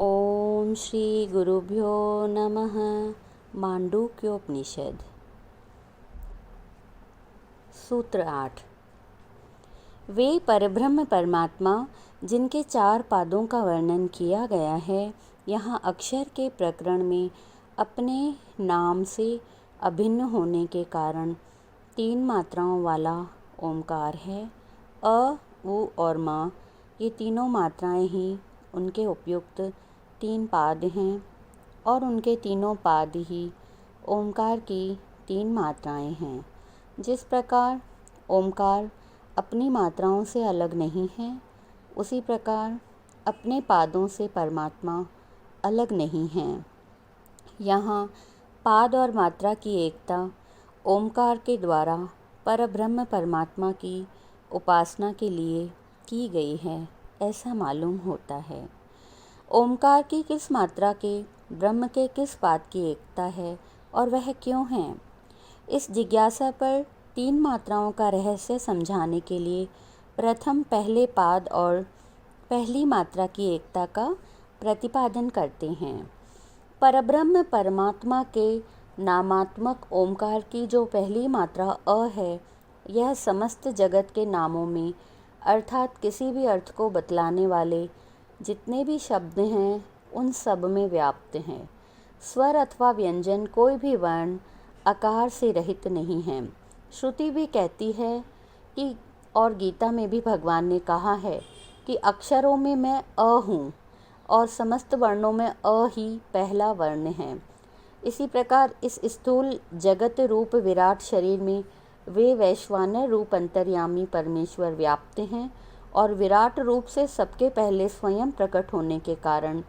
ओम श्री गुरुभ्यो नमः। मांडूक्योपनिषद सूत्र 8। वे परब्रह्म परमात्मा जिनके 4 पादों का वर्णन किया गया है, यहाँ अक्षर के प्रकरण में अपने नाम से अभिन्न होने के कारण 3 मात्राओं वाला ओमकार है। अ, उ और म ये तीनों मात्राएं ही उनके उपयुक्त 3 पाद हैं और उनके तीनों पाद ही ओमकार की 3 मात्राएं हैं। जिस प्रकार ओमकार अपनी मात्राओं से अलग नहीं है, उसी प्रकार अपने पादों से परमात्मा अलग नहीं है। यहाँ पाद और मात्रा की एकता ओमकार के द्वारा परब्रह्म परमात्मा की उपासना के लिए की गई है, ऐसा मालूम होता है। ओमकार की किस मात्रा के ब्रह्म के किस पाद की एकता है और वह क्यों है? इस जिज्ञासा पर 3 मात्राओं का रहस्य समझाने के लिए प्रथम पहले पाद और पहली मात्रा की एकता का प्रतिपादन करते हैं। परब्रह्म परमात्मा के नामात्मक ओमकार की जो पहली मात्रा अ है, यह समस्त जगत के नामों में अर्थात किसी भी अर्थ को बतलाने वाले जितने भी शब्द हैं, उन सब में व्याप्त हैं। स्वर अथवा व्यंजन कोई भी वर्ण आकार से रहित नहीं है। श्रुति भी कहती है कि, और गीता में भी भगवान ने कहा है कि अक्षरों में मैं अ हूँ और समस्त वर्णों में अ ही पहला वर्ण है। इसी प्रकार इस स्थूल जगत रूप विराट शरीर में वे वैश्वानर रूप अंतर्यामी परमेश्वर व्याप्त हैं और विराट रूप से सबके पहले स्वयं प्रकट होने के कारण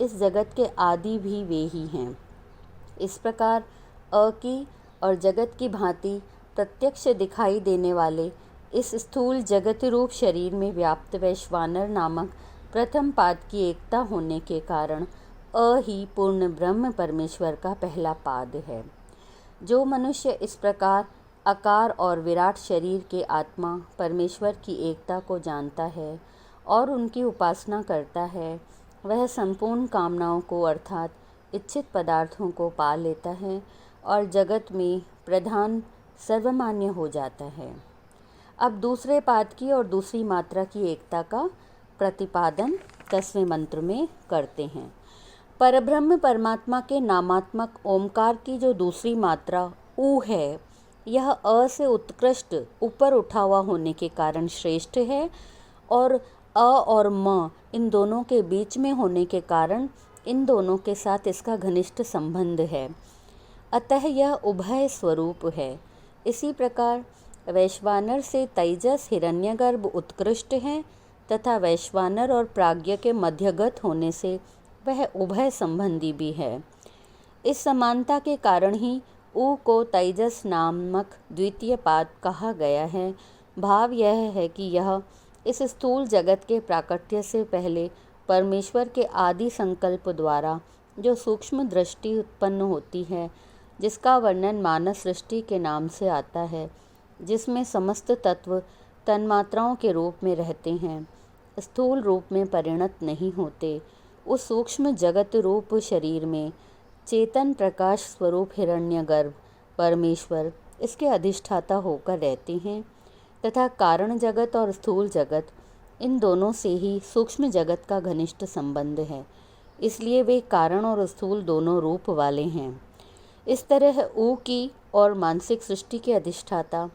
इस जगत के आदि भी वे ही हैं। इस प्रकार अ की और जगत की भांति प्रत्यक्ष दिखाई देने वाले इस स्थूल जगत रूप शरीर में व्याप्त वैश्वानर नामक प्रथम पाद की एकता होने के कारण अ ही पूर्ण ब्रह्म परमेश्वर का पहला पाद है। जो मनुष्य इस प्रकार आकार और विराट शरीर के आत्मा परमेश्वर की एकता को जानता है और उनकी उपासना करता है, वह संपूर्ण कामनाओं को अर्थात इच्छित पदार्थों को पा लेता है और जगत में प्रधान सर्वमान्य हो जाता है। अब दूसरे पाद की और दूसरी मात्रा की एकता का प्रतिपादन 10वें मंत्र में करते हैं। परब्रह्म परमात्मा के नामात्मक ओमकार की जो दूसरी मात्रा उ है, यह अ से उत्कृष्ट ऊपर उठा हुआ होने के कारण श्रेष्ठ है और अ और म इन दोनों के बीच में होने के कारण इन दोनों के साथ इसका घनिष्ठ संबंध है। अतः यह उभय स्वरूप है। इसी प्रकार वैश्वानर से तेजस हिरण्यगर्भ उत्कृष्ट है तथा वैश्वानर और प्राज्ञ के मध्यगत होने से वह उभय संबंधी भी है। इस समानता के कारण ही उ को तेजस नामक द्वितीय पाद कहा गया है। भाव यह है कि यह इस स्थूल जगत के प्राकट्य से पहले परमेश्वर के आदि संकल्प द्वारा जो सूक्ष्म दृष्टि उत्पन्न होती है, जिसका वर्णन मानस सृष्टि के नाम से आता है, जिसमें समस्त तत्व तन्मात्राओं के रूप में रहते हैं, स्थूल रूप में परिणत नहीं होते, उस सूक्ष्म जगत रूप शरीर में चेतन प्रकाश स्वरूप हिरण्यगर्भ परमेश्वर इसके अधिष्ठाता होकर रहते हैं तथा कारण जगत और स्थूल जगत इन दोनों से ही सूक्ष्म जगत का घनिष्ठ संबंध है। इसलिए वे कारण और स्थूल दोनों रूप वाले हैं। इस तरह उ की और मानसिक सृष्टि के अधिष्ठाता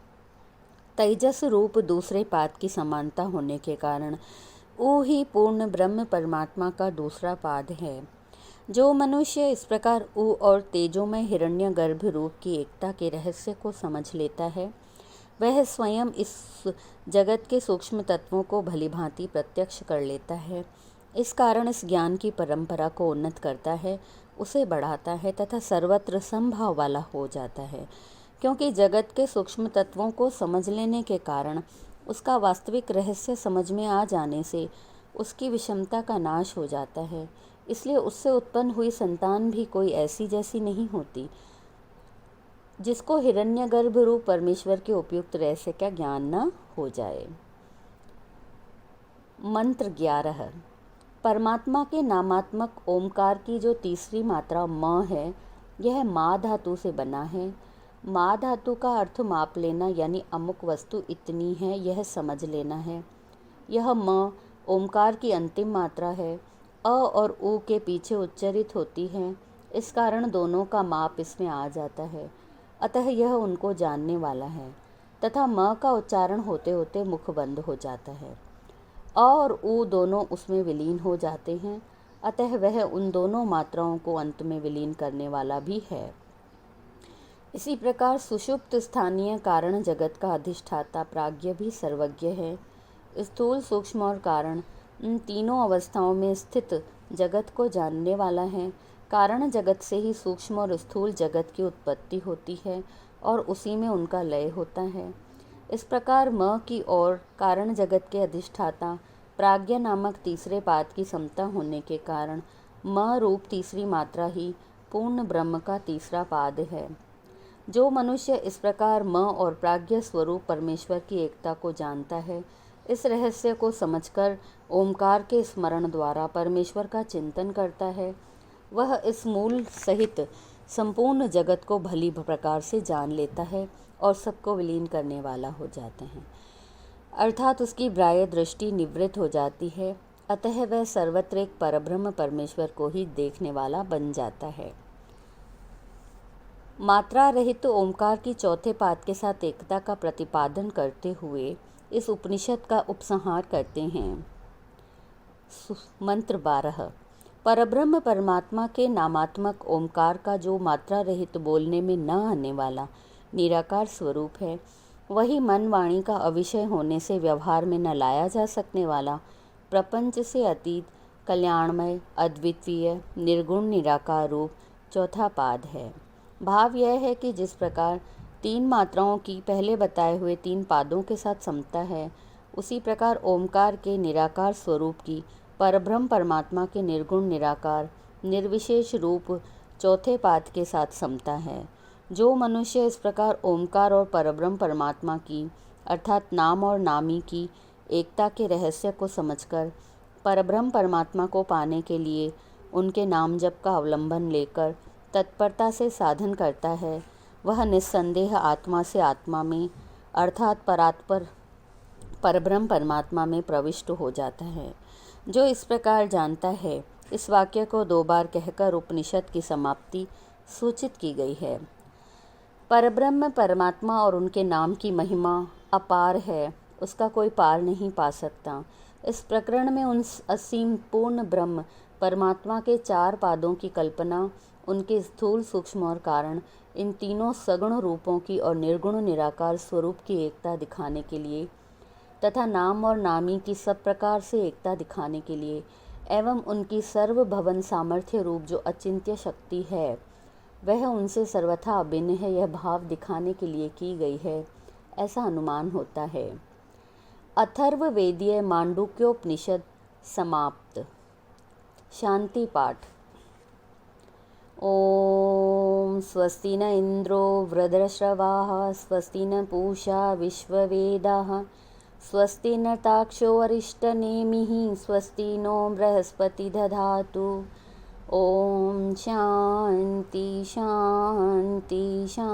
तेजस रूप दूसरे पाद की समानता होने के कारण उ ही पूर्ण ब्रह्म परमात्मा का दूसरा पाद है। जो मनुष्य इस प्रकार उ और तेजोमय हिरण्यगर्भ रूप की एकता के रहस्य को समझ लेता है, वह स्वयं इस जगत के सूक्ष्म तत्वों को भलीभांति प्रत्यक्ष कर लेता है। इस कारण इस ज्ञान की परंपरा को उन्नत करता है, उसे बढ़ाता है तथा सर्वत्र समभाव वाला हो जाता है। क्योंकि जगत के सूक्ष्म तत्वों को समझ लेने के कारण उसका वास्तविक रहस्य समझ में आ जाने से उसकी विषमता का नाश हो जाता है। इसलिए उससे उत्पन्न हुई संतान भी कोई ऐसी जैसी नहीं होती, जिसको हिरण्यगर्भ रूप परमेश्वर के उपयुक्त रहस्य का ज्ञान न हो जाए। मंत्र 11। परमात्मा के नामात्मक ओमकार की जो तीसरी मात्रा म है, यह मा धातु से बना है। मा धातु का अर्थ माप लेना, यानी अमुक वस्तु इतनी है, यह समझ लेना है। यह म ओमकार की अंतिम मात्रा है, अ और उ के पीछे उच्चरित होती है, इस कारण दोनों का माप इसमें आ जाता है। अतः यह उनको जानने वाला है तथा म का उच्चारण होते होते मुख बंद हो जाता है। अ और उ दोनों उसमें विलीन हो जाते हैं, अतः वह उन दोनों मात्राओं को अंत में विलीन करने वाला भी है। इसी प्रकार सुषुप्त स्थानीय कारण जगत का अधिष्ठाता प्राज्ञ भी सर्वज्ञ है। स्थूल, सूक्ष्म और कारण, इन तीनों अवस्थाओं में स्थित जगत को जानने वाला है। कारण जगत से ही सूक्ष्म और स्थूल जगत की उत्पत्ति होती है और उसी में उनका लय होता है। इस प्रकार म की ओर कारण जगत के अधिष्ठाता प्राज्ञ नामक तीसरे पाद की समता होने के कारण म रूप तीसरी मात्रा ही पूर्ण ब्रह्म का तीसरा पाद है। जो मनुष्य इस प्रकार म और प्राज्ञ स्वरूप परमेश्वर की एकता को जानता है, इस रहस्य को समझकर ओमकार के स्मरण द्वारा परमेश्वर का चिंतन करता है, वह इस मूल सहित संपूर्ण जगत को भली प्रकार से जान लेता है और सबको विलीन करने वाला हो जाता है, अर्थात उसकी बाह्य दृष्टि निवृत्त हो जाती है। अतः वह सर्वत्र एक परब्रह्म परमेश्वर को ही देखने वाला बन जाता है। मात्रा रहित ओमकार की चौथे पाद के साथ एकता का प्रतिपादन करते हुए इस उपनिषद का उपसंहार करते हैं। मंत्र 12। परब्रह्म परमात्मा के नामात्मक ओमकार का जो मात्रा रहित बोलने में न आने वाला निराकार स्वरूप है, वही मन वाणी का अविषय होने से व्यवहार में न लाया जा सकने वाला प्रपंच से अतीत कल्याणमय अद्वितीय निर्गुण निराकार रूप चौथा पाद है। भाव यह है कि जिस प्रकार तीन मात्राओं की पहले बताए हुए तीन पादों के साथ समता है, उसी प्रकार ओमकार के निराकार स्वरूप की परब्रह्म परमात्मा के निर्गुण निराकार निर्विशेष रूप चौथे पाद के साथ समता है। जो मनुष्य इस प्रकार ओमकार और परब्रह्म परमात्मा की अर्थात नाम और नामी की एकता के रहस्य को समझकर परब्रह्म परमात्मा को पाने के लिए उनके नाम जप का अवलंबन लेकर तत्परता से साधन करता है, वह निस्संदेह आत्मा से आत्मा में अर्थात परात्पर परब्रह्म परमात्मा में प्रविष्ट हो जाता है। जो इस प्रकार जानता है, इस वाक्य को 2 बार कहकर उपनिषद की समाप्ति सूचित की गई है। परब्रह्म परमात्मा और उनके नाम की महिमा अपार है, उसका कोई पार नहीं पा सकता। इस प्रकरण में उन असीम पूर्ण ब्रह्म परमात्मा के 4 पादों की कल्पना, उनके स्थूल सूक्ष्म और कारण, इन तीनों सगुण रूपों की और निर्गुण निराकार स्वरूप की एकता दिखाने के लिए तथा नाम और नामी की सब प्रकार से एकता दिखाने के लिए एवं उनकी सर्वभवन सामर्थ्य रूप जो अचिंत्य शक्ति है, वह उनसे सर्वथा अभिन्न है, यह भाव दिखाने के लिए की गई है, ऐसा अनुमान होता है। अथर्ववेदीय मांडूक्योपनिषद समाप्त। शांति पाठ। ओम स्वस्ति न इंद्रो वृद्धश्रवाः स्वस्ति न पूषा विश्ववेदाः स्वस्ति न ताक्षो अरिष्टनेमिः स्वस्ति नो बृहस्पति दधातु। ओम शांति शांति शांति।